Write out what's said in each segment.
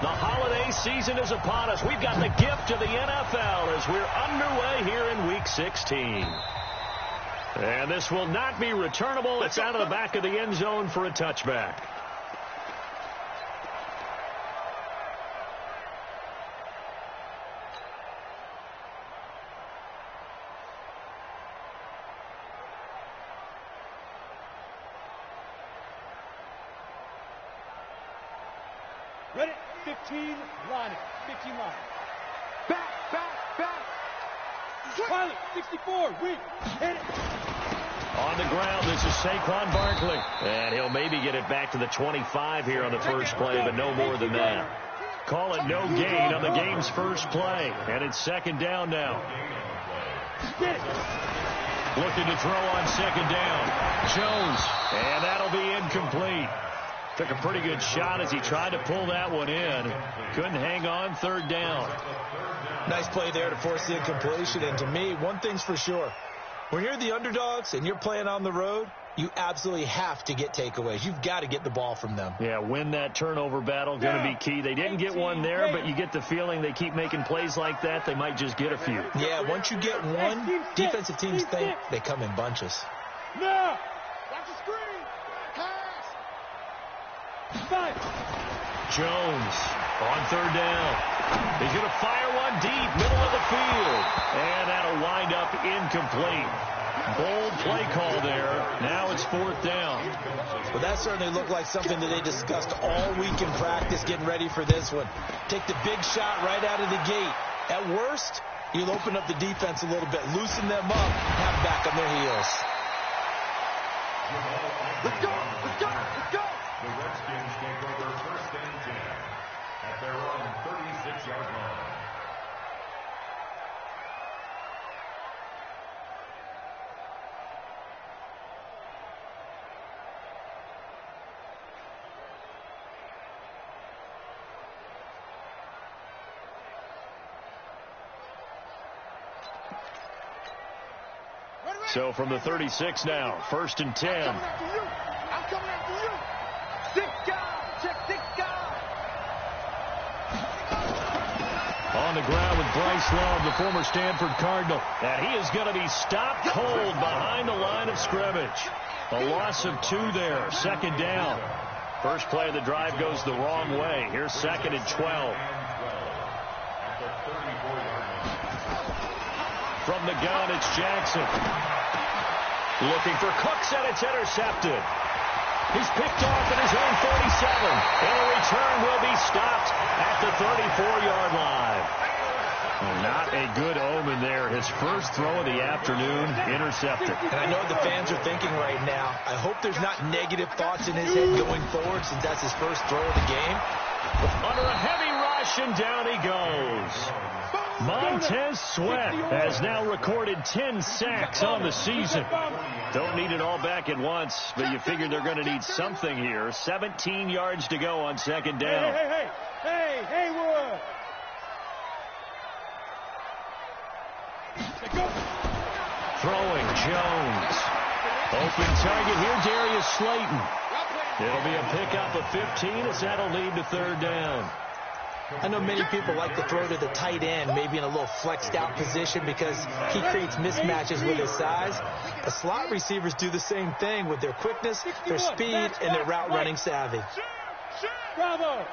The holiday season is upon us. We've got the gift of the NFL as we're underway here in Week 16. And this will not be returnable. It's out of the back of the end zone for a touchback. Ready? 15 line. 15 line. Back. Pilot, 64, weak. Hit it. On the ground, this is Saquon Barkley. And he'll maybe get it back to the 25 here on the first play, but no more than that. Call it no gain on the game's first play. And it's second down now. Looking to throw on second down. Jones. And that'll be incomplete. Took a pretty good shot as he tried to pull that one in. Couldn't hang on, third down. Nice play there to force the incompletion. And to me, one thing's for sure. When you're the underdogs and you're playing on the road, you absolutely have to get takeaways. You've got to get the ball from them. Yeah, win that turnover battle, going to be key. They didn't get one there, but you get the feeling they keep making plays like that, they might just get a few. Yeah, once you get one, defensive teams think they come in bunches. No! Watch the screen! Jones on third down. He's going to fire one deep, middle of the field. And that'll wind up incomplete. Bold play call there. Now it's fourth down. Well, that certainly looked like something that they discussed all week in practice getting ready for this one. Take the big shot right out of the gate. At worst, you'll open up the defense a little bit, loosen them up, have them back on their heels. Let's go! Let's go! Let's go! The Redskins take over first and 10 at their own 36-yard line. So from the 36 now, first and 10. I'm coming after you. 6 guys. Check 6 guys. On the ground with Bryce Love, the former Stanford Cardinal. And he is going to be stopped cold behind the line of scrimmage. A loss of 2 there, second down. First play of the drive goes the wrong way. Here's second and 12. From the gun, it's Jackson. Looking for Cooks, and it's intercepted. He's picked off at his own 47. And a return will be stopped at the 34-yard line. Not a good omen there. His first throw of the afternoon, intercepted. And I know what the fans are thinking right now. I hope there's not negative thoughts in his head going forward since that's his first throw of the game. Under a heavy rush, and down he goes. Montez Sweat has now recorded 10 sacks on the season. Don't need it all back at once, but you figure they're going to need something here. 17 yards to go on second down. Hey, Haywood! Throwing Jones. Open target here, Darius Slayton. It'll be a pickup of 15 as that'll lead to third down. I know many people like to throw to the tight end, maybe in a little flexed out position because he creates mismatches with his size. The slot receivers do the same thing with their quickness, their speed, and their route running savvy. Bravo!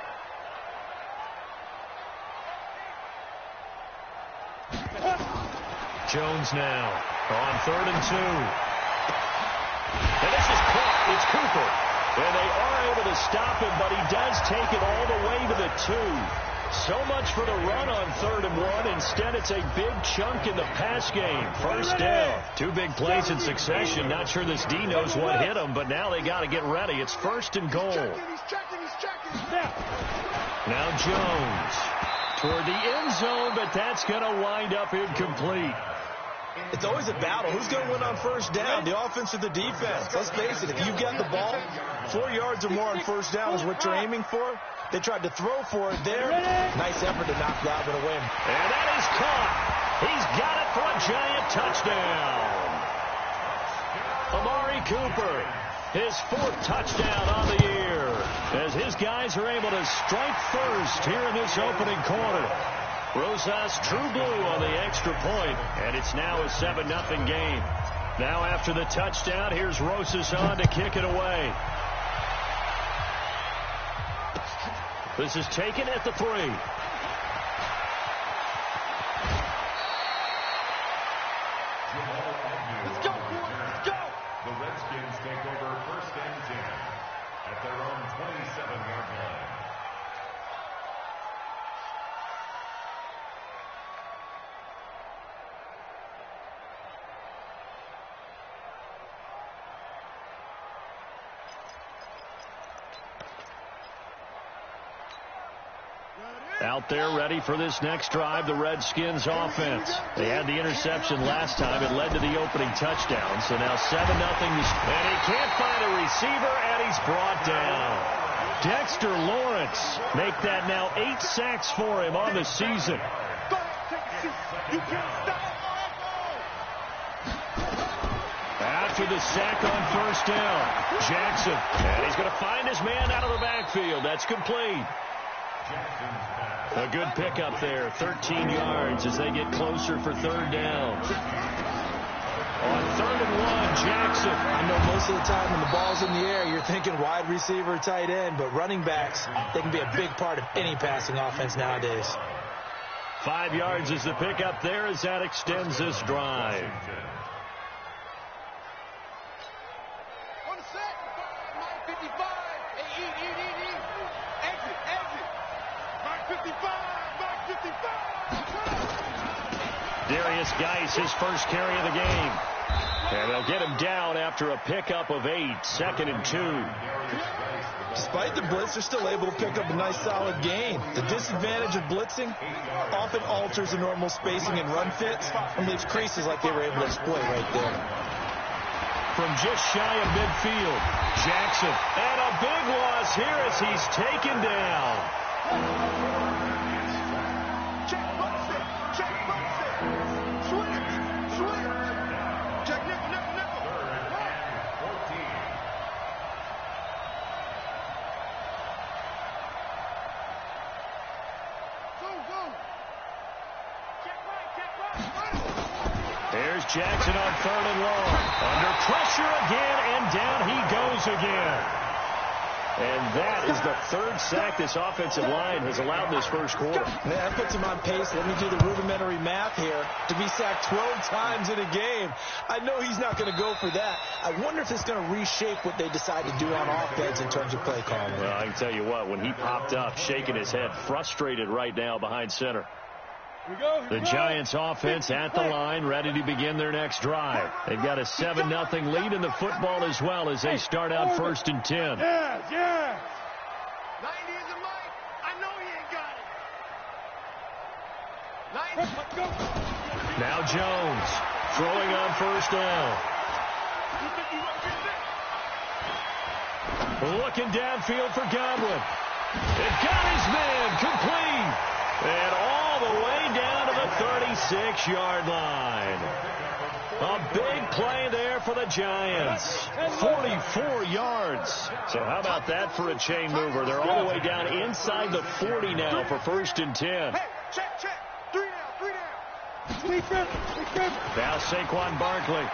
Jones now on third and 2. And this is caught. It's Cooper. And they are able to stop him, but he does take it all the way to the 2. So much for the run on third and 1. Instead, it's a big chunk in the pass game. First down. 2 big plays in succession. Not sure this D knows what hit him, but now they got to get ready. It's first and goal. He's checking. Now Jones toward the end zone, but that's going to wind up incomplete. It's always a battle. Who's going to win on first down, the offense or the defense? Let's face it, if you get the ball, 4 yards or more on first down is what you're aiming for. They tried to throw for it there. Nice effort to knock that one away. And that is caught. He's got it for a giant touchdown. Amari Cooper His 4th touchdown on the year, as his guys are able to strike first here in this opening quarter. Rosas True Blue on the extra point, and it's now a 7-0 game. Now after the touchdown, here's Rosas on to kick it away. This is taken at the 3. Let's go, boys. Let's go. The Redskins take over 1st and 10 at their own 27-yard line. Out there ready for this next drive, the Redskins offense. They had the interception last time. It led to the opening touchdown. So now 7-0. And he can't find a receiver, and he's brought down. Dexter Lawrence make that now 8 sacks for him on the season. You can't stop. After the sack on 1st down, Jackson. And he's going to find his man out of the backfield. That's complete. A good pickup there, 13 yards as they get closer for 3rd down. On 3rd and 1, Jackson. I know most of the time when the ball's in the air, you're thinking wide receiver, tight end, but running backs, they can be a big part of any passing offense nowadays. 5 yards is the pickup there as that extends this drive. On the set. Mike 55. Hey, eat. Exit. Mike 55. Darius Geis, his first carry of the game. And they'll get him down after a pickup of 8, 2nd and 2. Despite the blitz, they're still able to pick up a nice solid gain. The disadvantage of blitzing often alters the normal spacing and run fits and leaves creases like they were able to exploit right there. From just shy of midfield, Jackson. And a big loss here as he's taken down. There's Jackson on 3rd and long. Under pressure again, and down he goes again. And that is the 3rd sack this offensive line has allowed this first quarter. Man, that puts him on pace. Let me do the rudimentary math here. To be sacked 12 times in a game, I know he's not going to go for that. I wonder if it's going to reshape what they decide to do on offense in terms of play calling. Well, I can tell you what, when he popped up, shaking his head, frustrated right now behind center. The Giants offense at the line, ready to begin their next drive. They've got a 7-0 lead in the football as well as they start out 1st and 10. Yeah. 90 is a mic. I know he ain't got it. 90. Now Jones throwing on 1st down. Looking downfield for Godwin. It got his man complete. And all the way down to the 36-yard line. A big play there for the Giants. 44 yards. So how about that for a chain mover? They're all the way down inside the 40 now for 1st and 10. Hey, check. 3 down. Now Saquon Barkley.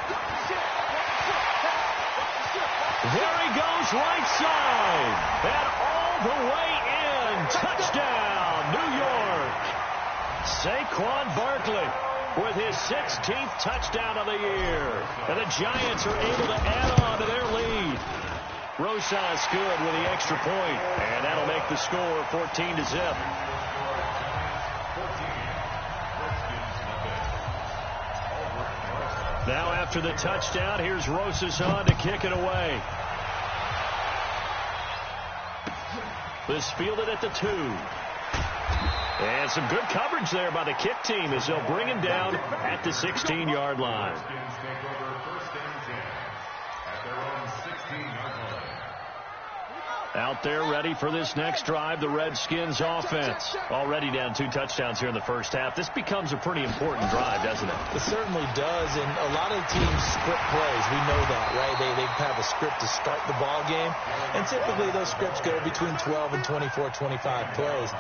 There he goes right side. And all the way in. Touchdown, New York. Saquon Barkley with his 16th touchdown of the year. And the Giants are able to add on to their lead. Rosas good with the extra point. And that'll make the score 14-0. Now after the touchdown, here's Rosas on to kick it away. This fielded at the 2. And some good coverage there by the kick team as they'll bring him down at the 16-yard line. Out there ready for this next drive, the Redskins offense. Already down 2 touchdowns here in the first half. This becomes a pretty important drive, doesn't it? It certainly does, and a lot of teams script plays. We know that, right? They have a script to start the ball game, and typically those scripts go between 12 and 24, 25 plays.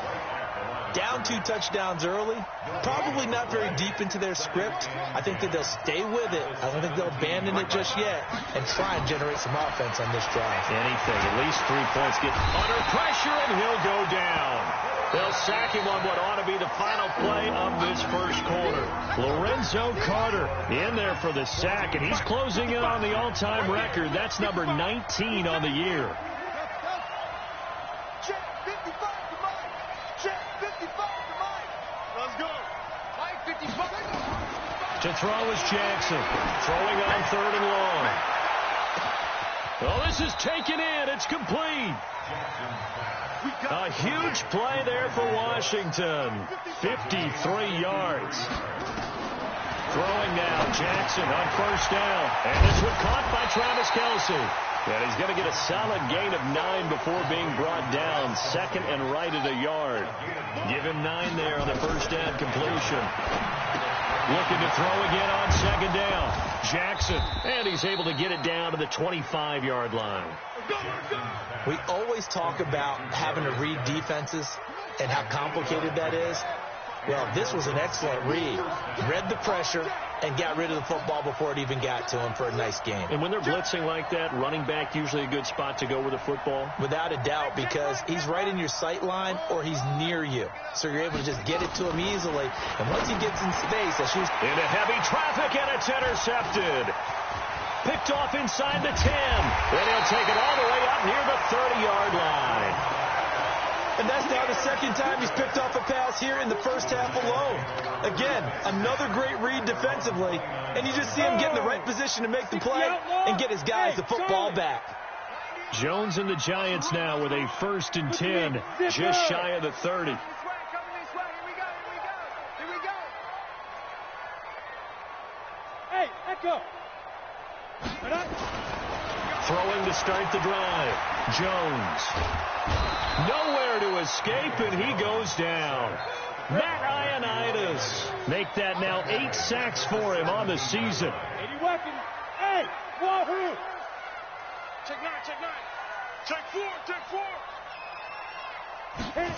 Down 2 touchdowns early, probably not very deep into their script. I think that they'll stay with it. I don't think they'll abandon it just yet and try and generate some offense on this drive. Anything. At least 3 points. Get under pressure, and he'll go down. They'll sack him on what ought to be the final play of this first quarter. Lorenzo Carter in there for the sack, and he's closing in on the all-time record. That's number 19 on the year. To throw is Jackson. Throwing on 3rd and long. Oh, this is taken in. It's complete. A huge play there for Washington. 53 yards. Throwing now. Jackson on 1st down. And this one caught by Travis Kelce. And he's going to get a solid gain of 9 before being brought down. 2nd and right at a yard. Give him 9 there on the 1st down completion. Looking to throw again on 2nd down. Jackson, and he's able to get it down to the 25-yard line. We always talk about having to read defenses and how complicated that is. Well, this was an excellent read. Read the pressure and got rid of the football before it even got to him for a nice game. And when they're blitzing like that, running back usually a good spot to go with the football? Without a doubt, because he's right in your sight line or he's near you. So you're able to just get it to him easily. And once he gets in space, that shoots into heavy traffic, and it's intercepted. Picked off inside the 10. Then he'll take it all the way up near the 30-yard line. And that's now the 2nd time he's picked off a pass here in the first half alone. Again, another great read defensively. And you just see him get in the right position to make the play and get his guys the football back. Jones and the Giants now with a 1st and 10, just shy of the 30. Hey, echo. Throwing to start the drive. Jones. Nowhere to escape, and he goes down. Matt Ioannidis. Make that now 8 sacks for him on the season. 80 weapons. Hey, wahoo. Check 9, check 9. Check 4, check 4. Hit it.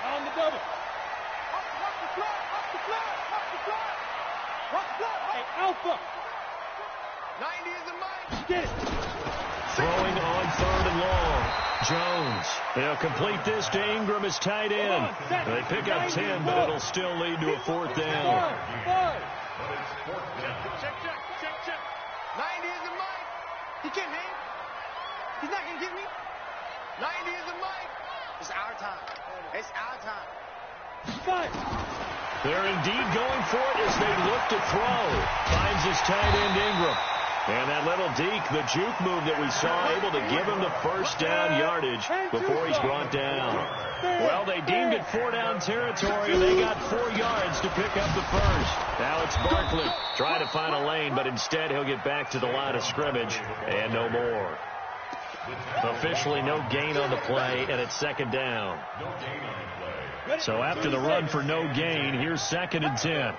On the double. Watch the flat, watch the flat, watch the flat. Watch the flat. Hey, Alpha. 90 is the mic. Get it. Throwing on 3rd and long. Jones. They'll complete this to Ingram as tight end. They pick up 10, but it'll still lead to a 4th down. Check. 90 is the mic. He can't hang. He's not going to get me. 90 is the mic. It's our time. It's our time. They're indeed going for it as they look to throw. Finds his tight end Ingram. And that little deke, the juke move that we saw, able to give him the 1st down yardage before he's brought down. Well, they deemed it 4-down territory, and they got 4 yards to pick up the 1st. Now it's Barkley trying to find a lane, but instead he'll get back to the line of scrimmage and no more. Officially no gain on the play, and it's 2nd down. So after the run for no gain, here's 2nd and 10.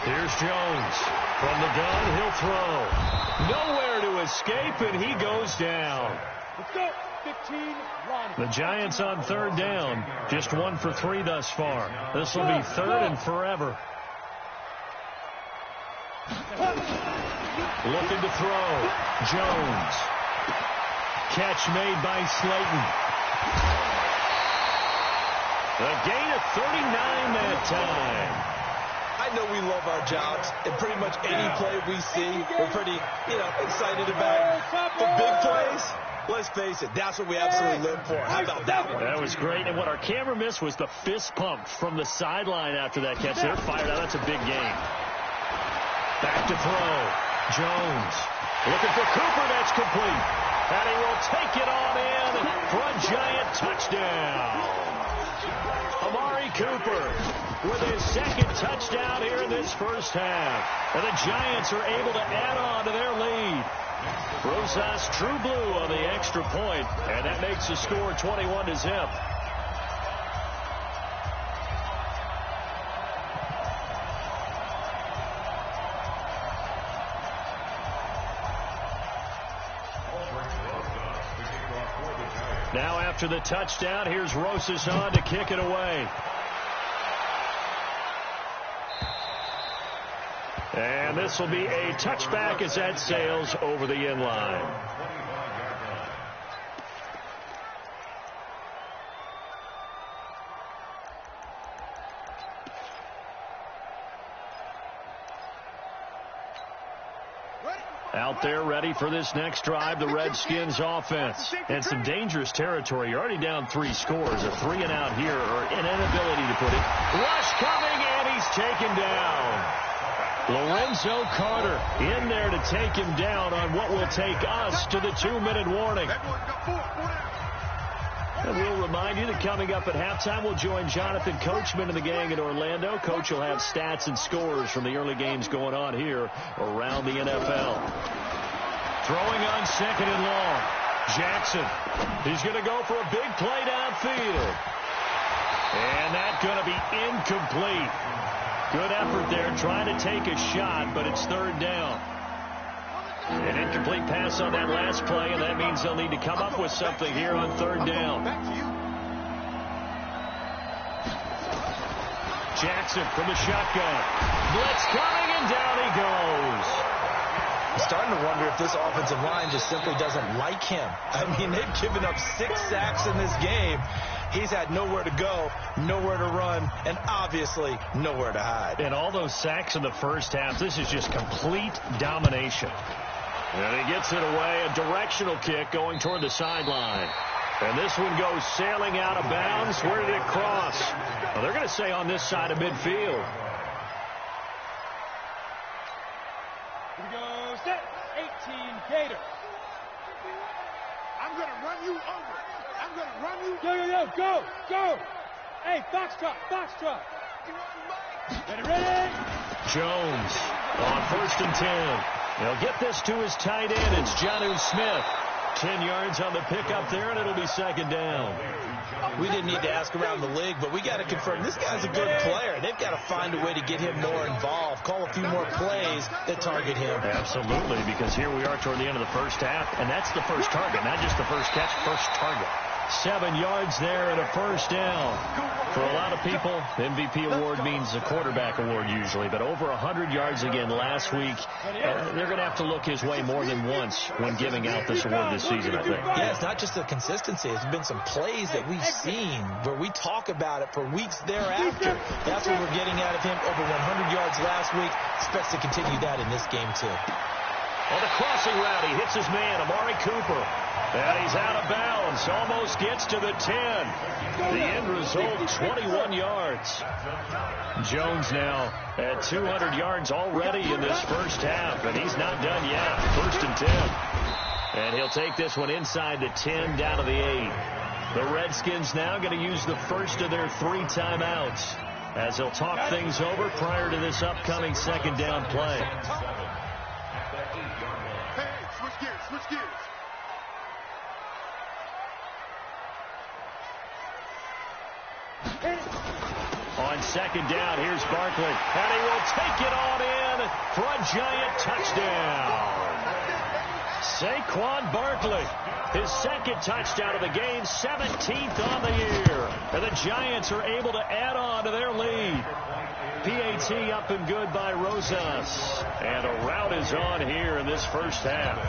Here's Jones. From the gun, he'll throw. Nowhere to escape, and he goes down. Let's go. 15, run. The Giants on 3rd down. Just 1 for 3 thus far. This will be 3rd and forever. Looking to throw. Jones. Catch made by Slayton. A gain of 39 that time. I know we love our jobs, and pretty much any play we see, we're pretty, excited about. For big plays, let's face it, that's what we absolutely live for. How about that one? That was great, and what our camera missed was the fist pump from the sideline after that catch. They're fired out. That's a big game. Back to throw. Jones looking for Cooper. That's complete. And he will take it on in for a Giant touchdown. Amari Cooper with his second touchdown here in this first half. And the Giants are able to add on to their lead. Rosas True Blue on the extra point, and that makes the score 21-0. Now after the touchdown, here's Rosas on to kick it away. And this will be a touchback as that sails over the end line. Out there ready for this next drive, the Redskins offense. And some dangerous territory. You're already down 3 scores. A 3-and-out here, or an inability to put it. Rush coming, and he's taken down. Lorenzo Carter in there to take him down on what will take us to the 2-minute warning. And we'll remind you that coming up at halftime, we'll join Jonathan Coachman and the gang in Orlando. Coach will have stats and scores from the early games going on here around the NFL. Throwing on 2nd and long. Jackson. He's going to go for a big play downfield. And that's going to be incomplete. Good effort there, trying to take a shot, but it's 3rd down. An incomplete pass on that last play, and that means they'll need to come up with something here on 3rd down. Jackson from the shotgun. Blitz coming, and down he goes. I'm starting to wonder if this offensive line just simply doesn't like him. I mean, they've given up 6 sacks in this game. He's had nowhere to go, nowhere to run, and obviously nowhere to hide. And all those sacks in the first half, this is just complete domination. And he gets it away, a directional kick going toward the sideline. And this one goes sailing out of bounds. Where did it cross? Well, they're going to say on this side of midfield. Here we go, set, 18, Gator. I'm going to run you over. I'm going to run you. Go. Hey, Foxtrot. Ready? Jones on 1st and 10. He'll get this to his tight end. It's Jonnu Smith. 10 yards on the pickup there, and it'll be 2nd down. We didn't need to ask around the league, but we got to confirm this guy's a good player. They've got to find a way to get him more involved, call a few more plays that target him. Absolutely, because here we are toward the end of the first half, and that's the first target, not just the first catch, first target. 7 yards there and a 1st down. For a lot of people, MVP award means a quarterback award usually, but over 100 yards again last week. They're going to have to look his way more than once when giving out this award this season, I think. Yeah, it's not just the consistency. It's been some plays that we've seen where we talk about it for weeks thereafter. That's what we're getting out of him. Over 100 yards last week. Expects to continue that in this game, too. On the crossing route, he hits his man, Amari Cooper. And he's out of bounds. Almost gets to the 10. The end result, 21 yards. Jones now at 200 yards already in this first half. And he's not done yet. 1st and 10. And he'll take this one inside the 10 down to the 8. The Redskins now going to use the first of their 3 timeouts as they'll talk things over prior to this upcoming 2nd down play. Hey, switch gears. On 2nd down, here's Barkley. And he will take it on in for a Giant touchdown. Saquon Barkley, his 2nd touchdown of the game, 17th on the year. And the Giants are able to add on to their lead. PAT up and good by Rosas. And a rout is on here in this first half.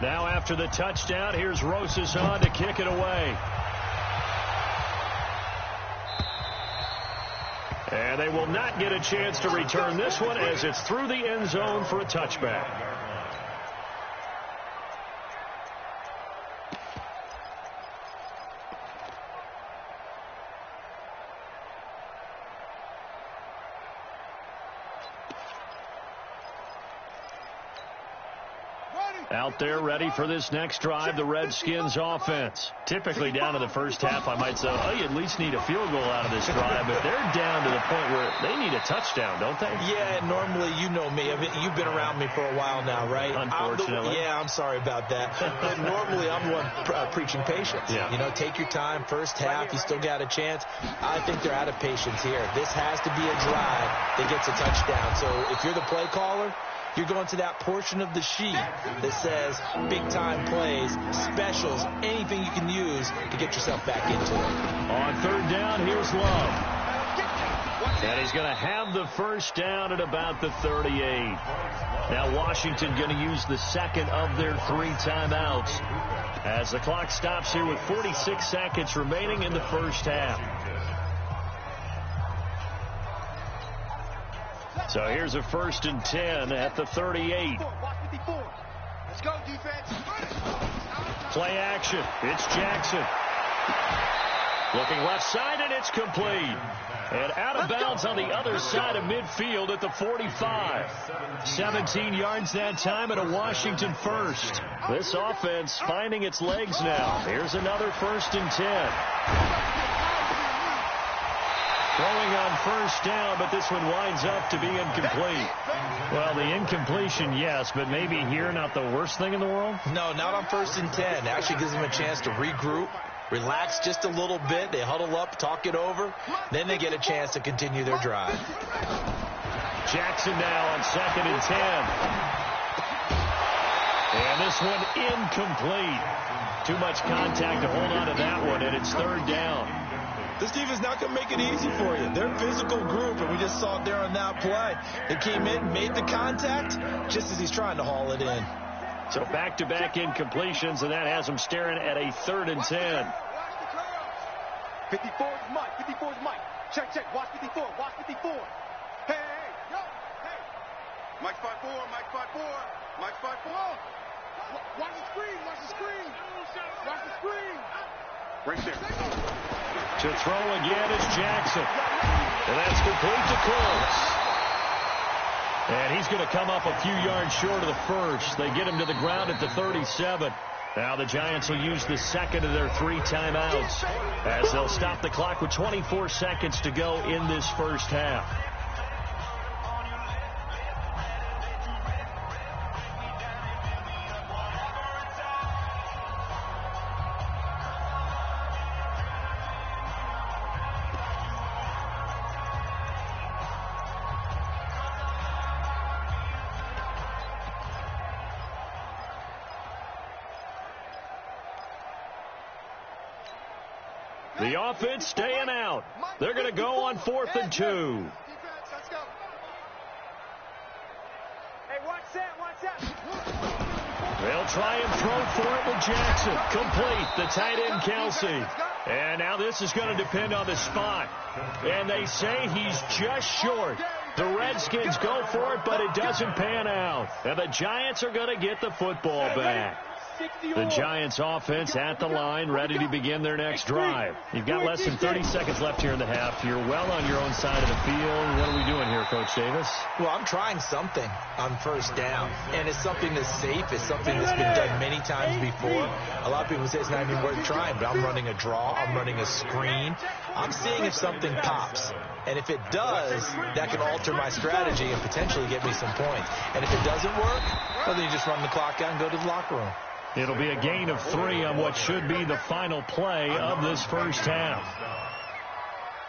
Now after the touchdown, here's Rosas on to kick it away. And they will not get a chance to return this one as it's through the end zone for a touchback. Out there ready for this next drive, the Redskins offense. Typically down to the first half, I might say, oh, you at least need a field goal out of this drive, but they're down to the point where they need a touchdown, don't they? Yeah, normally, you know me. I mean, you've been around me for a while now, right? Unfortunately. I'm sorry about that. But normally, I'm the one preaching patience. Yeah. You know, take your time. First half, you still got a chance. I think they're out of patience here. This has to be a drive that gets a touchdown. So if you're the play caller, you're going to that portion of the sheet that says big-time plays, specials, anything you can use to get yourself back into it. On third down, here's Love. And he's going to have the first down at about the 38. Now Washington going to use the second of their 3 timeouts as the clock stops here with 46 seconds remaining in the first half. So here's a 1st and 10 at the 38. Let's go, defense. Play action. It's Jackson. Looking left side, and it's complete. And out of bounds on the other side of midfield at the 45. 17 yards that time, and a Washington first. This offense finding its legs now. Here's another 1st and 10. Throwing on first down, but this one winds up to be incomplete. Well, the incompletion, yes, but maybe here not the worst thing in the world? No, not on 1st and 10. It actually gives them a chance to regroup, relax just a little bit. They huddle up, talk it over. Then they get a chance to continue their drive. Jackson now on 2nd and 10. And this one incomplete. Too much contact to hold on to that one, and it's 3rd down. This defense is not going to make it easy for you. They're a physical group, and we just saw it there on that play. They came in, made the contact, just as he's trying to haul it in. So back-to-back incompletions, and that has them staring at a 3rd and 10. 54 is Mike. 54 is Mike. Check. Watch 54. Watch 54. Hey. Yo. Hey. Mike 5-4. Mike 5-4. Mike 5-4. Watch the screen. Watch the screen. Watch the screen. Right there. To throw again is Jackson. And that's complete to Colts. And he's going to come up a few yards short of the first. They get him to the ground at the 37. Now the Giants will use the second of their 3 timeouts as they'll stop the clock with 24 seconds to go in this first half. The offense staying out. They're going to go on 4th and 2. Let's go. Hey, watch that. They'll try and throw for it with Jackson. Complete. The tight end, Kelsey. And now this is going to depend on the spot. And they say he's just short. The Redskins go for it, but it doesn't pan out. And the Giants are going to get the football back. The Giants offense at the line, ready to begin their next drive. You've got less than 30 seconds left here in the half. You're well on your own side of the field. What are we doing here, Coach Davis? Well, I'm trying something on first down, and it's something that's safe. It's something that's been done many times before. A lot of people say it's not even worth trying, but I'm running a draw. I'm running a screen. I'm seeing if something pops. And if it does, that can alter my strategy and potentially get me some points. And if it doesn't work, well, then you just run the clock out and go to the locker room. It'll be a gain of 3 on what should be the final play of this first half.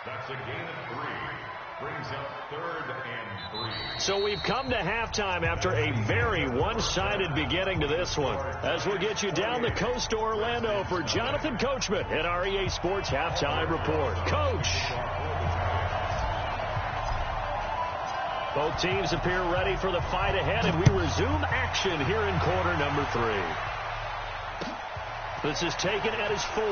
That's a gain of 3. Brings up 3rd and 3. So we've come to halftime after a very one-sided beginning to this one. As we'll get you down the coast to Orlando for Jonathan Coachman at our EA Sports Halftime Report. Coach. Both teams appear ready for the fight ahead, and we resume action here in quarter number 3. This is taken at his 4.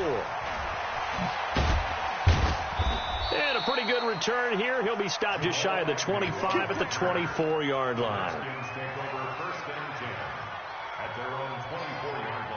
And a pretty good return here. He'll be stopped just shy of the 25 at the 24-yard line. Take over 1st and 10 at their own 24-yard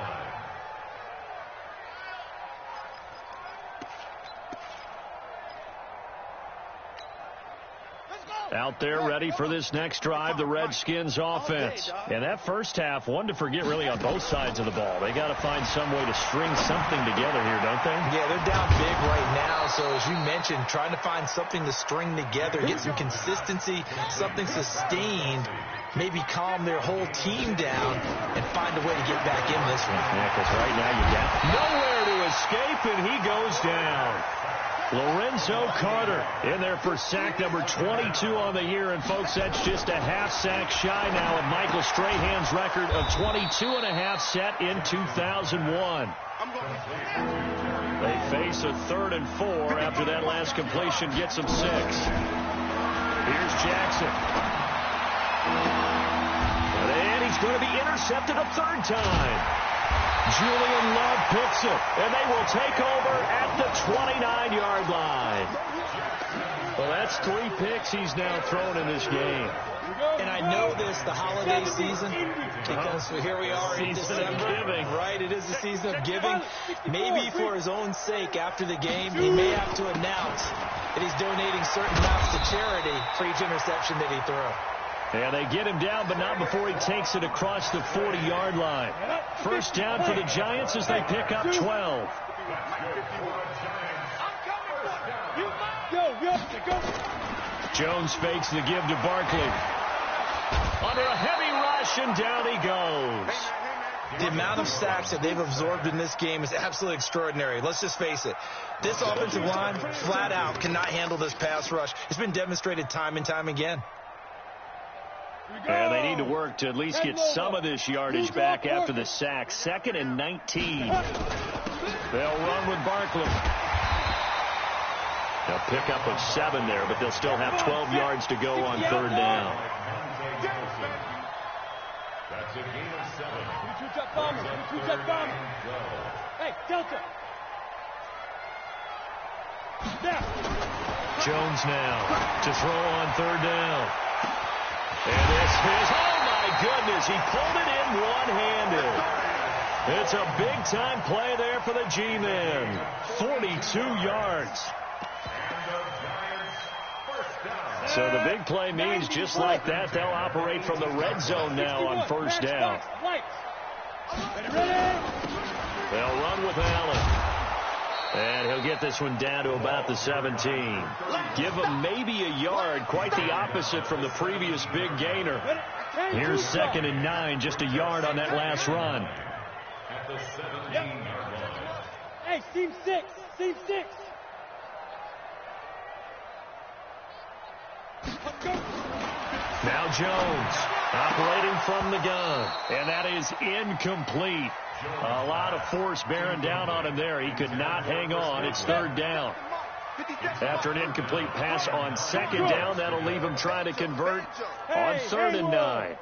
line. Out there ready for this next drive, the Redskins offense. And that first half, one to forget really on both sides of the ball. They got to find some way to string something together here, don't they? Yeah, they're down big right now. So as you mentioned, trying to find something to string together, get some consistency, something sustained, maybe calm their whole team down and find a way to get back in this one. Yeah, because right now you got nowhere to escape, and he goes down. Lorenzo Carter in there for sack number 22 on the year. And, folks, that's just a half sack shy now of Michael Strahan's record of 22.5 set in 2001. They face a 3rd and 4 after that last completion gets them 6. Here's Jackson. And he's going to be intercepted a 3rd time. Julian Love picks it, and they will take over at the 29-yard line. Well, that's 3 picks he's now thrown in this game. And I know this, the holiday season, because here we are in December. Giving. Right, it is the season of giving. Maybe for his own sake after the game, he may have to announce that he's donating certain amounts to charity for each interception that he throws. And they get him down, but not before he takes it across the 40-yard line. First down for the Giants as they pick up 12. Jones fakes the give to Barkley. Under a heavy rush, and down he goes. The amount of sacks that they've absorbed in this game is absolutely extraordinary. Let's just face it. This offensive line, flat out, cannot handle this pass rush. It's been demonstrated time and time again. And they need to work to at least get some of this yardage back after the sack. 2nd and 19. They'll run with Barkley. They'll pick up of 7 there, but they'll still have 12 yards to go on 3rd down. That's a gain of 7. Hey, Delta. Jones now to throw on 3rd down. And this is, oh my goodness, he pulled it in one-handed. It's a big-time play there for the G-men. 42 yards. So the big play means just like that, they'll operate from the red zone now on 1st down. They'll run with Allen. And he'll get this one down to about the 17. Give him maybe a yard, quite the opposite from the previous big gainer. Here's 2nd and 9, just a yard on that last run. At the 17-yard line. Hey, seam 6. Now Jones operating from the gun, and that is incomplete. A lot of force bearing down on him there. He could not hang on. It's 3rd down. After an incomplete pass on 2nd down, that'll leave him trying to convert on 3rd and 9.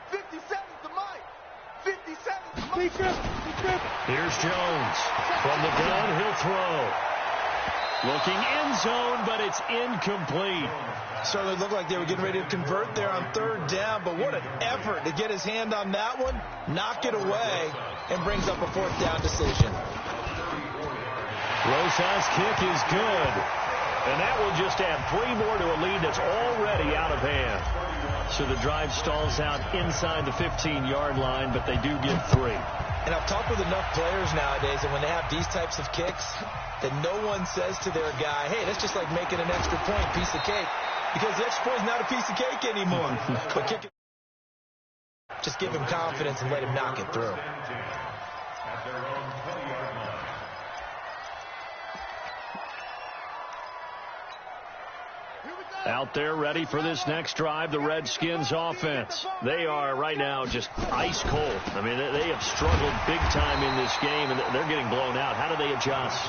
57 to Mike. 57 to Mike. Here's Jones. From the gun, he'll throw. Looking end zone, but it's incomplete. Certainly looked like they were getting ready to convert there on 3rd down, but what an effort to get his hand on that one, knock it away, and brings up a 4th down decision. Roshan's kick is good, and that will just add 3 more to a lead that's already out of hand. So the drive stalls out inside the 15-yard line, but they do get 3. And I've talked with enough players nowadays, and when they have these types of kicks, that no one says to their guy, hey, that's just like making an extra point, piece of cake. Because the extra point is not a piece of cake anymore. But kick it. Just give him confidence and let him knock it through. At their own 20-yard line. Out there ready for this next drive, the Redskins offense. They are right now just ice cold. I mean, they have struggled big time in this game, and they're getting blown out. How do they adjust?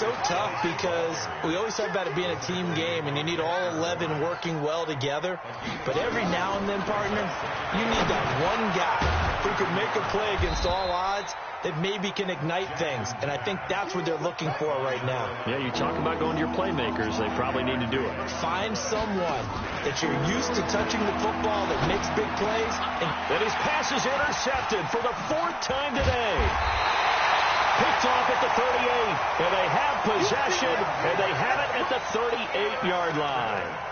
So tough because we always talk about it being a team game, and you need all 11 working well together. But every now and then, partner, you need that one guy who can make a play against all odds that maybe can ignite things. And I think that's what they're looking for right now. Yeah, you talk about going to your playmakers. They probably need to do it. Find someone that you're used to touching the football that makes big plays. And his pass is intercepted for the 4th time today. Picked off at the 38. And they have possession, and they have it at the 38-yard line.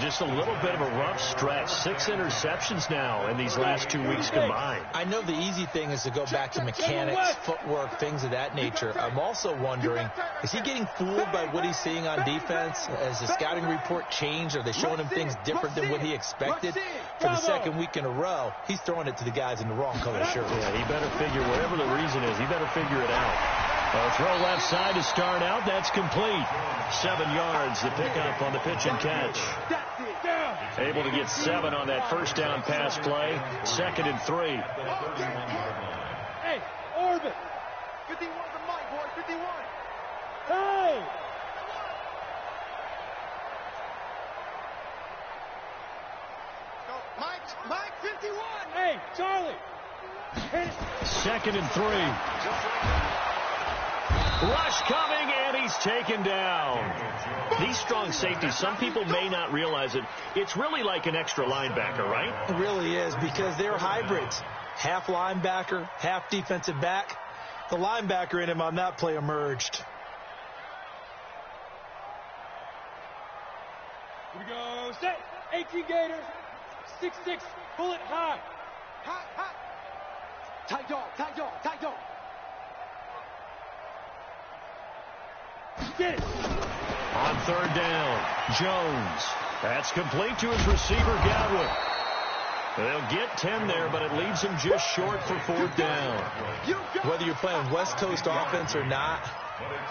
Just a little bit of a rough stretch. 6 interceptions now in these last 2 weeks combined. I know the easy thing is to go back to mechanics, footwork, things of that nature. I'm also wondering, is he getting fooled by what he's seeing on defense? Has the scouting report changed? Are they showing him things different than what he expected? For the second week in a row, he's throwing it to the guys in the wrong color shirt. Yeah, he better figure, whatever the reason is, he better figure it out. Throw left side to start out. That's complete. 7 yards to pick up on the pitch and catch. Able to get 7 on that first down pass play. 2nd and 3. Hey, Orbit. 51 to Mike, boy. 51. Hey. Mike, 51. Hey, Charlie. Hit it. 2nd and 3. Rush coming, and he's taken down. These strong safeties, some people may not realize it. It's really like an extra linebacker, right? It really is, because they're hybrids. Half linebacker, half defensive back. The linebacker in him on that play emerged. Here we go. Set. 18 Gators. 6-6. Pull it high. Hot. Tight dog. Get it. On 3rd down, Jones. That's complete to his receiver, Godwin. They'll get 10 there, but it leaves him just short for 4th down. Whether you're playing West Coast offense or not,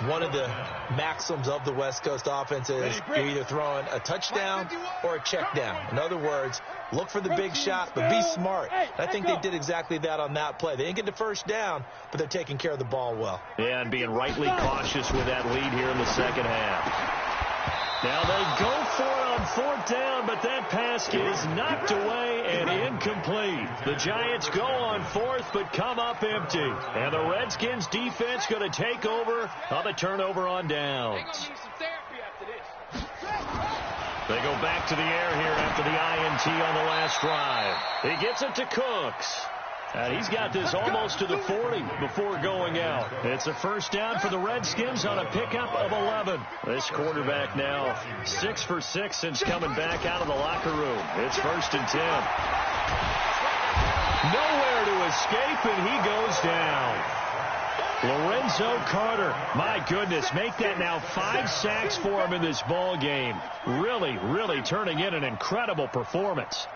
one of the maxims of the West Coast offense is you're either throwing a touchdown or a check down. In other words, look for the big shot, but be smart. I think they did exactly that on that play. They didn't get the first down, but they're taking care of the ball well. Yeah, and being rightly cautious with that lead here in the second half. Now they go for it on 4th down, but that pass is knocked away and incomplete. The Giants go on 4th, but come up empty. And the Redskins defense going to take over on the turnover on downs. They go back to the air here after the INT on the last drive. He gets it to Cooks. And he's got this almost to the 40 before going out. It's a first down for the Redskins on a pickup of 11. This quarterback now 6 for 6 since coming back out of the locker room. It's 1st and 10. Nowhere to escape, and he goes down. Lorenzo Carter, my goodness, make that now 5 sacks for him in this ball game. Really turning in an incredible performance.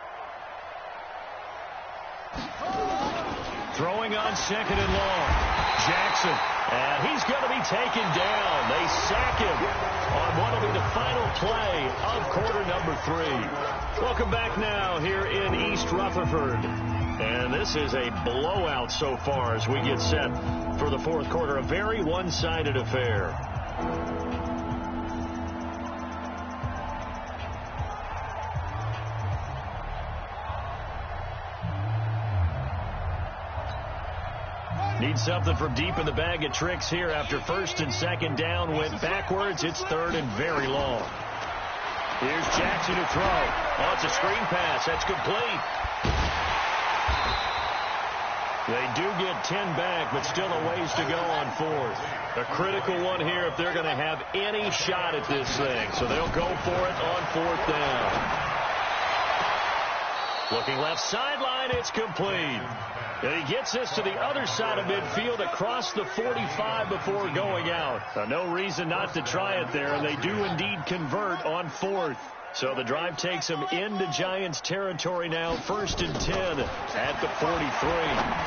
Throwing on 2nd and long. Jackson. And he's going to be taken down. They sack him on what will be the final play of quarter number 3. Welcome back now here in East Rutherford. And this is a blowout so far as we get set for the 4th quarter. A very one-sided affair. Need something from deep in the bag of tricks here after 1st and 2nd down. Went backwards. It's 3rd and very long. Here's Jackson to throw. Oh, it's a screen pass. That's complete. They do get 10 back, but still a ways to go on 4th. A critical one here if they're going to have any shot at this thing. So they'll go for it on 4th down. Looking left sideline, it's complete. And he gets this to the other side of midfield across the 45 before going out. No reason not to try it there, and they do indeed convert on 4th. So the drive takes him into Giants territory now, 1st and 10 at the 43.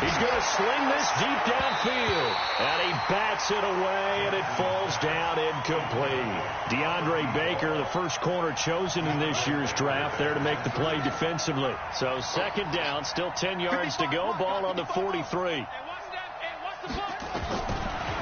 He's going to sling this deep downfield, and he bats it away, and it falls down incomplete. DeAndre Baker, the first corner chosen in this year's draft, there to make the play defensively. So 2nd down, still 10 yards to go, ball on the 43.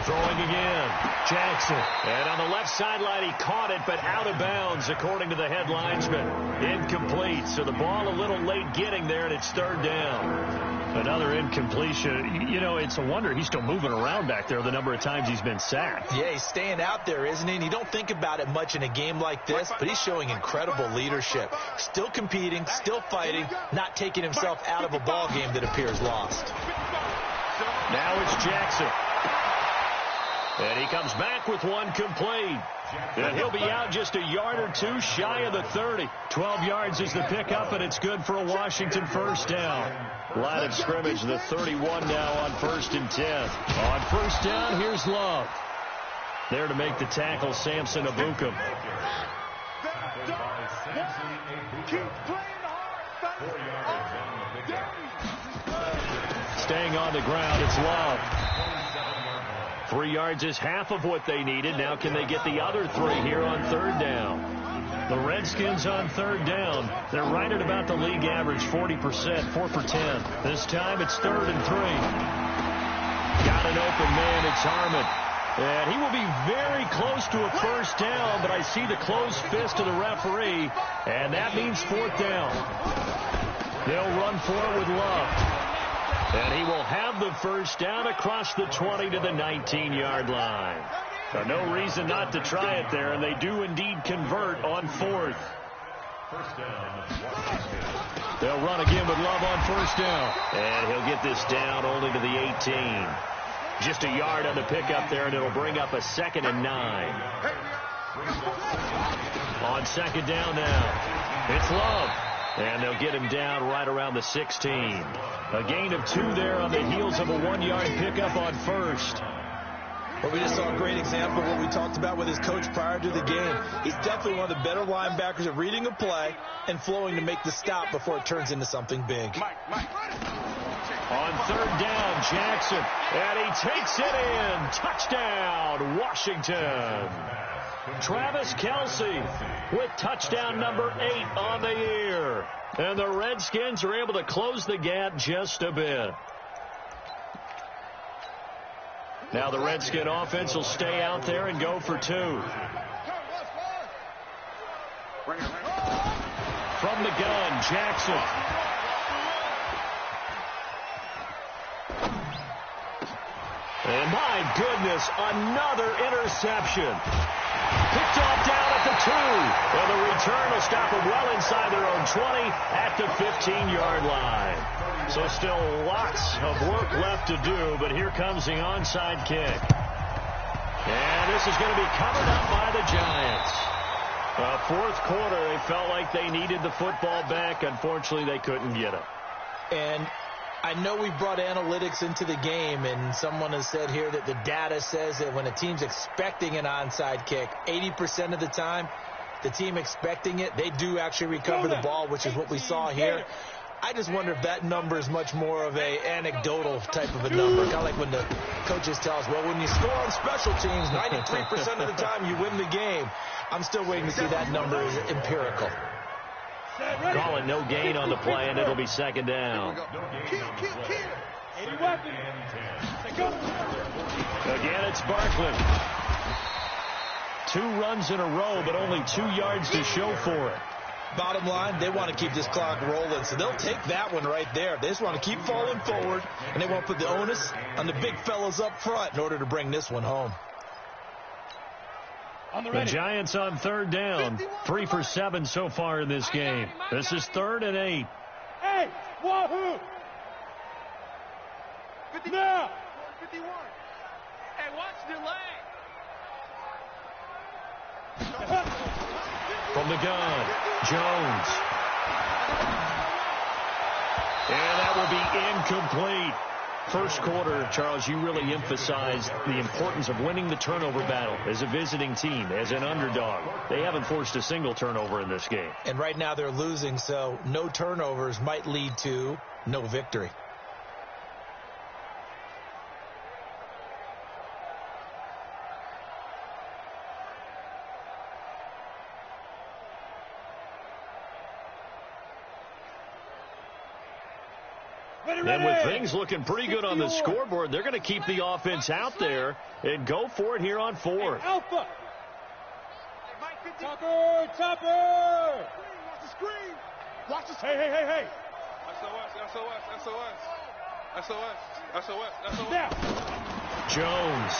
Throwing again, Jackson. And on the left sideline, he caught it, but out of bounds, according to the head linesman. Incomplete, so the ball a little late getting there, and it's 3rd down. Another incompletion. You know, it's a wonder he's still moving around back there the number of times he's been sacked. Yeah, he's staying out there, isn't he? And you don't think about it much in a game like this, but he's showing incredible leadership. Still competing, still fighting, not taking himself out of a ball game that appears lost. Now it's Jackson. And he comes back with one complete. And he'll be out just a yard or two shy of the 30. 12 yards is the pickup, and it's good for a Washington first down. Line of scrimmage, the 31 now on 1st and 10. On first down, here's Love. There to make the tackle, Samson Ebukam. Staying on the ground, it's Love. 3 yards is half of what they needed. Now can they get the other 3 here on 3rd down? The Redskins on 3rd down. They're right at about the league average, 40%, 4 for 10. This time it's 3rd and 3. Got an open man, it's Harmon. And he will be very close to a first down, but I see the closed fist of the referee, and that means 4th down. They'll run for it with Love. And he will have the first down across the 20 to the 19-yard line. So no reason not to try it there, and they do indeed convert on 4th. They'll run again with Love on first down. And he'll get this down only to the 18. Just a yard on the pickup there, and it'll bring up a 2nd and 9. On 2nd down now, it's Love. And they'll get him down right around the 16. A gain of 2 there on the heels of a 1-yard pickup on 1st. Well, we just saw a great example of what we talked about with his coach prior to the game. He's definitely one of the better linebackers at reading a play and flowing to make the stop before it turns into something big. On 3rd down, Jackson. And he takes it in. Touchdown, Washington. Travis Kelce with touchdown number 8 on the year. And the Redskins are able to close the gap just a bit. Now the Redskin offense will stay out there and go for 2. From the gun, Jackson. And my goodness, another interception. Picked off down at the 2. And the return will stop them well inside their own 20 at the 15-yard line. So still lots of work left to do, but here comes the onside kick. And this is going to be covered up by the Giants. 4th quarter, they felt like they needed the football back. Unfortunately, they couldn't get it. And I know we brought analytics into the game, and someone has said here that the data says that when a team's expecting an onside kick, 80% of the time, the team expecting it, they do actually recover the ball, which is what we saw here. I just wonder if that number is much more of a anecdotal type of a number. Kind of like when the coaches tell us, well, when you score on special teams, 93% of the time you win the game. I'm still waiting to see that number is empirical. Calling no gain on the play, and it'll be 2nd down. Again, it's Barkley. 2 runs in a row, but only 2 yards to show for it. Bottom line, they want to keep this clock rolling, so they'll take that one right there. They just want to keep falling forward, and they want to put the onus on the big fellas up front in order to bring this one home. The Giants on 3rd down. 3 for 7 so far in this game. This is 3rd and 8. Hey, Wahoo! Now! 51. Hey, watch the leg. From the gun, Jones. And that will be incomplete. First quarter, Charles, you really emphasized the importance of winning the turnover battle as a visiting team, as an underdog. They haven't forced a single turnover in this game. And right now they're losing, so no turnovers might lead to no victory. And with things looking pretty good on the scoreboard, they're going to keep the offense out there and go for it here on 4th. Alpha! Topper! Topper! Watch the screen! Watch the Hey, hey, hey, hey! SOS. Now! Jones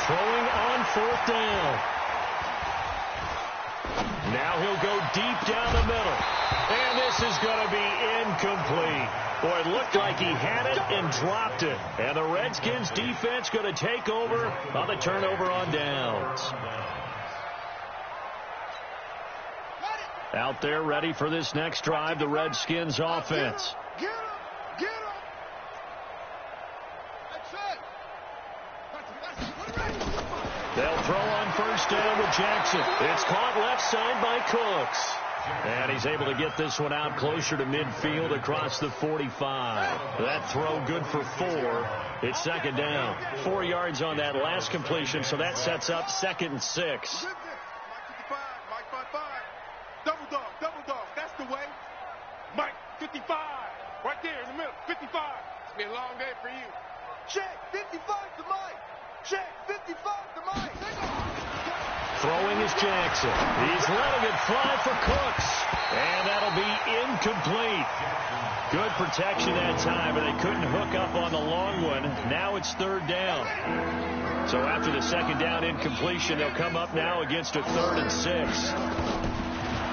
throwing on 4th down. Now he'll go deep down the middle. And this is going to be incomplete. Boy, it looked like he had it and dropped it. And the Redskins defense going to take over on the turnover on downs. Out there ready for this next drive, the Redskins offense. Get him! Get him! They'll throw on first down with Jackson. It's caught left side by Cooks. And he's able to get this one out closer to midfield across the 45. That throw good for 4. It's second down. 4 yards on that last completion, so that sets up 2nd and 6. Mike 55, Mike 55. Double dog, that's the way. Mike 55, right there in the middle, 55. It's been a long day for you. Check, 55 to Mike. Check, 55 to Mike. Throwing is Jackson. He's letting it fly for Cooks. And that'll be incomplete. Good protection that time, but they couldn't hook up on the long one. Now it's 3rd down. So after the 2nd down incompletion, they'll come up now against a 3rd and 6.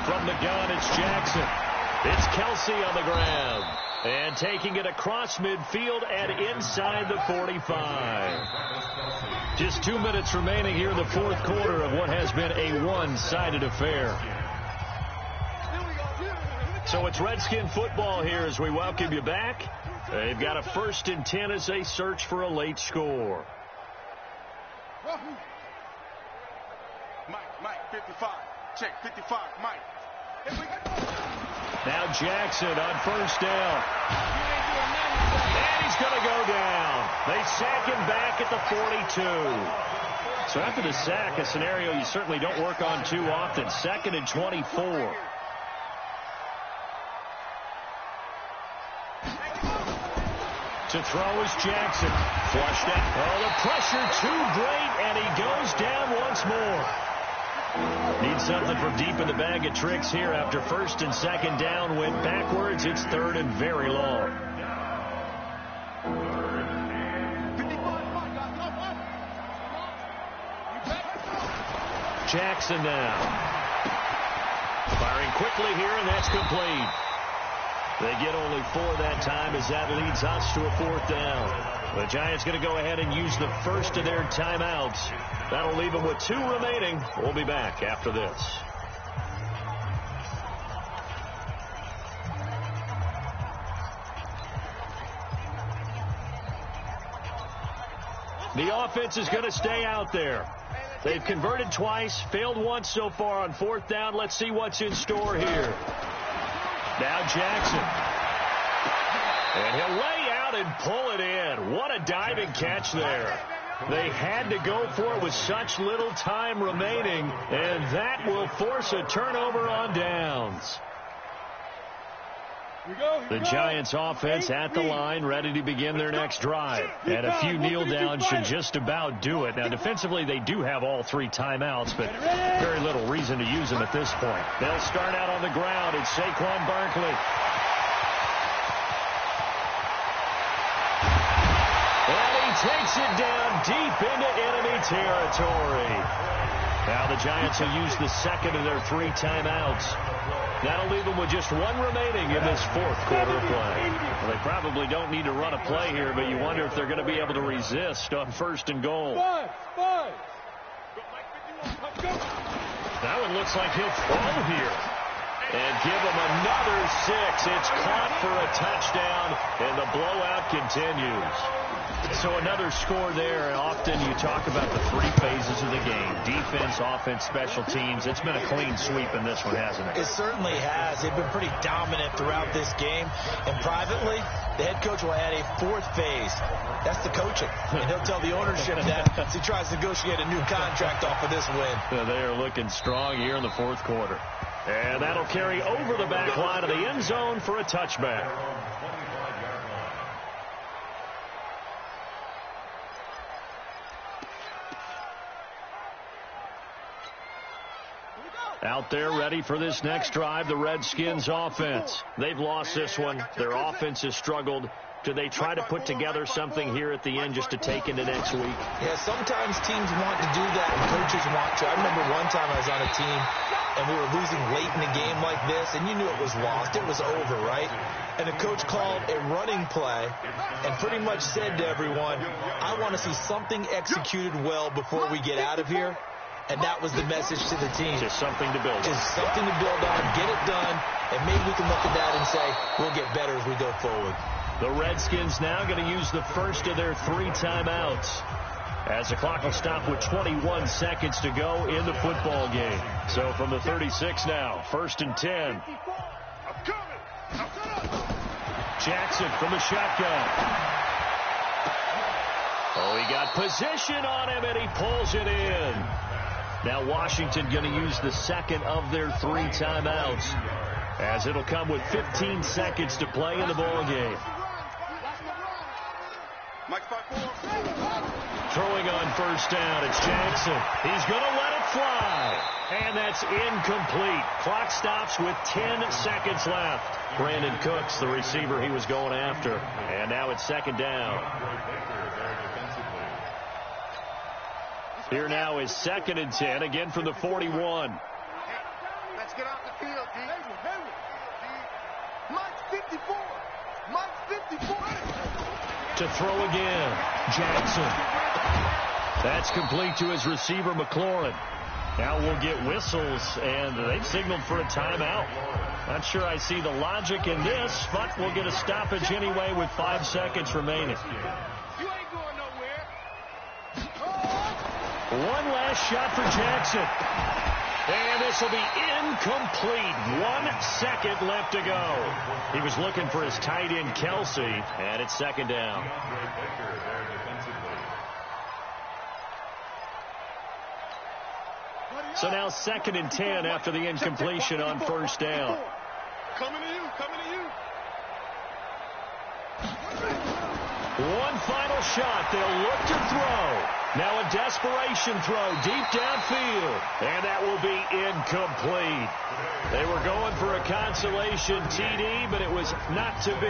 From the gun, it's Jackson. It's Kelsey on the ground. And taking it across midfield and inside the 45. Just 2 minutes remaining here in the 4th quarter of what has been a one-sided affair. So it's Redskin football here as we welcome you back. They've got a 1st and 10 as they search for a late score. Mike, 55. Check, 55, Mike. Now Jackson on first down. And he's going to go down. They sack him back at the 42. So after the sack, a scenario you certainly don't work on too often. 2nd and 24. To throw is Jackson. Flushed out. Oh, the pressure too great, and he goes down once more. Needs something from deep in the bag of tricks here after 1st and 2nd down. Went backwards. It's 3rd and very long. Jackson now. Firing quickly here, and that's complete. They get only 4 that time as that leads us to a 4th down. The Giants going to go ahead and use the first of their timeouts. That'll leave them with 2 remaining. We'll be back after this. The offense is going to stay out there. They've converted twice, failed once so far on 4th down. Let's see what's in store here. Now Jackson. And he'll lay out and pull it in. What a diving catch there. They had to go for it with such little time remaining, and that will force a turnover on downs. The Giants offense at the line, ready to begin their next drive. And a few kneel downs should just about do it. Now, defensively, they do have all 3 timeouts, but very little reason to use them at this point. They'll start out on the ground. It's Saquon Barkley. And he takes it down deep into enemy territory. Now the Giants will use the 2nd of their 3 timeouts. That'll leave them with just 1 remaining in this 4th quarter of play. Well, they probably don't need to run a play here, but you wonder if they're going to be able to resist on 1st and goal. That one looks like he'll fall here. And give him another 6. It's caught for a touchdown, and the blowout continues. So another score there. Often you talk about the 3 phases of the game. Defense, offense, special teams. It's been a clean sweep in this one, hasn't it? It certainly has. They've been pretty dominant throughout this game. And privately, the head coach will add a 4th phase. That's the coaching. And he'll tell the ownership that as he tries to negotiate a new contract off of this win. They are looking strong here in the 4th quarter. And that'll carry over the back line of the end zone for a touchback. Out there ready for this next drive, the Redskins offense. They've lost this one. Their offense has struggled. Do they try to put together something here at the end just to take into next week? Yeah, sometimes teams want to do that and coaches want to. I remember one time I was on a team and we were losing late in the game like this, and you knew it was lost. It was over, right? and the coach called a running play and pretty much said to everyone, I want to see something executed well before we get out of here. And that was the message to the team. Just something to build on. Just something to build on, get it done, and maybe we can look at that and say, we'll get better as we go forward. The Redskins now going to use the first of their 3 timeouts, as the clock will stop with 21 seconds to go in the football game. So from the 36 now, 1st and 10. Jackson from the shotgun. Oh, he got position on him, and he pulls it in. Now Washington going to use the second of their 3 timeouts, as it'll come with 15 seconds to play in the ball game. Throwing on 1st down, it's Jackson. He's going to let it fly. And that's incomplete. Clock stops with 10 seconds left. Brandon Cooks, the receiver he was going after. And now it's 2nd down. Here now is 2nd and 10, again from the 41. Let's get off the field, D. Mike's 54. Mike's 54. To throw again, Jackson. That's complete to his receiver, McLaurin. Now we'll get whistles, and they've signaled for a timeout. Not sure I see the logic in this, but we'll get a stoppage anyway with 5 seconds remaining. You ain't going nowhere. One last shot for Jackson. And this will be incomplete. 1 second left to go. He was looking for his tight end, Kelsey, and it's 2nd down. So now 2nd and 10 after the incompletion on 1st down. Coming to you, coming to you. One final shot. They'll look to throw. Now a desperation throw deep downfield. And that will be incomplete. They were going for a consolation TD, but it was not to be.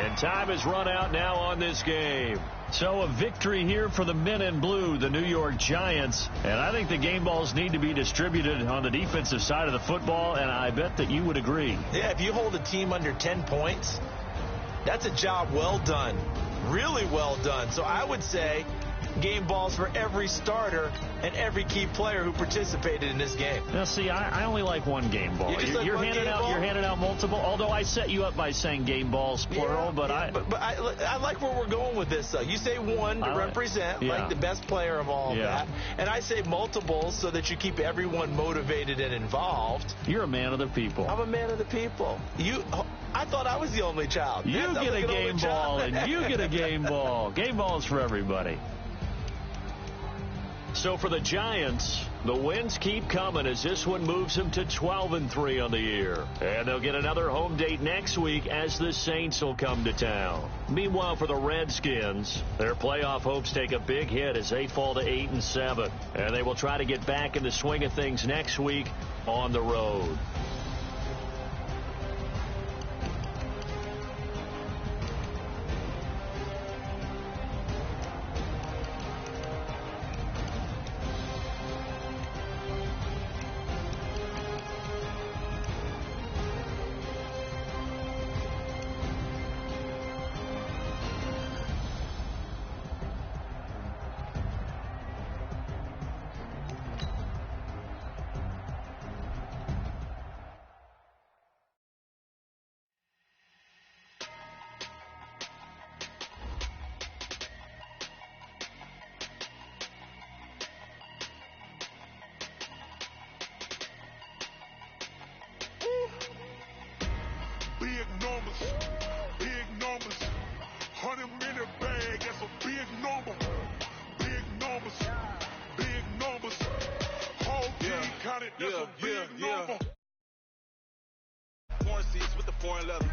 And time has run out now on this game. So a victory here for the men in blue, the New York Giants. And I think the game balls need to be distributed on the defensive side of the football, and I bet that you would agree. Yeah, if you hold a team under 10 points, that's a job well done. Really well done. So I would say game balls for every starter and every key player who participated in this game. Now, see, I only like one game ball. You're handing out multiple. Although I set you up by saying game balls plural, but I like where we're going with this. Though you say one to represent like the best player of all of that, and I say multiples so that you keep everyone motivated and involved. You're a man of the people. I'm a man of the people. I thought I was the only child. You get a game ball, and you get a game ball. Game balls for everybody. So for the Giants, the wins keep coming as this one moves them to 12-3 on the year. And they'll get another home date next week as the Saints will come to town. Meanwhile, for the Redskins, their playoff hopes take a big hit as they fall to 8-7. And they will try to get back in the swing of things next week on the road. Big numbers, 100-minute bag, that's a big number. Big numbers, whole team counted, that's a big number. Foreign seats with the foreign leather.